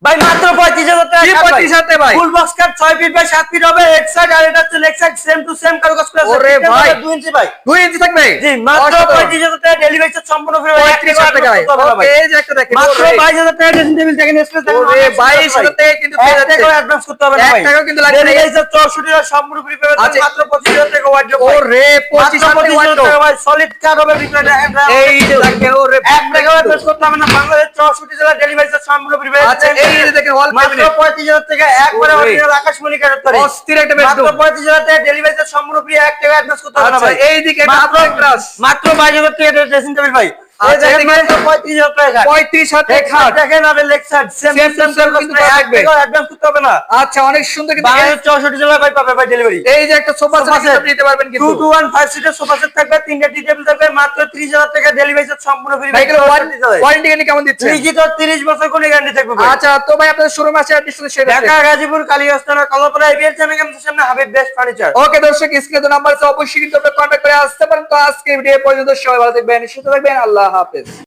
ভাই মাত্র 35000 টাকা। কি 35000 টাকা ভাই? Full box cut 6 feet by 7 feet হবে, এক সাইড আর এটা হচ্ছে leg side same to same কারুকাজ করা আছে। ওরে ভাই 2 ইঞ্চি ভাই। 2 ইঞ্চি থাকবে? জি মাত্র 35000 টাকা, ডেলিভারি চার্জ সম্পূর্ণ ফ্রি ভাই। 35000 টাকা ভাই। ওকে এই যে একটা দেখেন, মাত্র 22000 টাকা ড্রেসিং টেবিল দেখেন, স্পেস দেখেন। ওরে 22000 টাকা কিন্তু পেয়ে যাচ্ছে। টাকা অ্যাডভান্স করতে হবে না ভাই, 1 টাকাও কিন্তু লাগবে না। ডেলিভারি চার্জ 64 টাকা সম্পূর্ণ ফ্রি পাবেন। আচ্ছা, মাত্র 25000 টাকা ওয়ার্ড্রপ। ওরে 25000 টাকা ভাই, সলিড কাট হবে ভিতরে। এই যে দেখেন, ওরে 1 টাকা অ্যাডভান্স করতে হবে না, বাংলাদেশ 64 জেলা ডেলিভারি চার্জ সম্পূর্ণ ফ্রি পাবেন। আচ্ছা এই যে দেখেন ওয়াল মাত্র ক্যাবিনেট 35000 টাকা একবারে অরিজিনাল আকাশমণি কাঠের তৈরি। অস্থির একটা মাত্র বেডরুম। 35000 টাকা ডেলিভারি চার্জ সম্পূর্ণ ফ্রি, 1 টাকা অ্যাডভান্স করতে হবে না আচ্ছা ভাই। এইদিকে একটা মাত্র হাফ ব্রাশ মাত্র 22000 টাকা ড্রেসিং টেবিল ভাই। এই আচ্ছা, দেখেন এদিকে মাত্র 35000 টাকা। 35000 টাকা খাট। দেখেন আর leg side same Same to same কিন্তু করা থাকবে। অ্যাডভান্স করতে হবে না। আচ্ছা অনেক সুন্দর কিন্তু বাংলাদেশ 64 জেলা ভাই পাবে ভাই ডেলিভারি। এই যে একটা সোফা সোফা সেট সেট আপনি নিতে পারবেন কিন্তু 2 to 1 5 সিটার সোফা সেট থাকবে, 3টা টি টেবিল থাকবে, মাত্র 30000 টাকা ডেলিভারি চার্জ সম্পূর্ণ ফ্রি। ভাই এগুলো ওয়ারেন্টি গ্যারান্টি কেমন দিচ্ছেন? লিখিত 30 বছর কোন গ্যারান্টি থাকবে ভাই। আচ্ছা তো ভাই আপনাদের শোরুম আছে অ্যাড্রেস শুধু শেয়ার ঢাকা গাজীপুর কালিয়াস্তানা কলাপাড়া এবিএল চ্যানেলের সামনে হাবিব বেস্ট ফার্নিচার। ওকে দর্শক স্ক্রিনে নাম্বার আছে অবশ্যই কিন্তু আপনারা কন্টাক্ট করে আসতে পারেন। তো আজকে ভিডিও পর্যন্ত সবাই ভালো থাকবেন সুস্থ থাকবেন, আল্লাহ হাফেজ।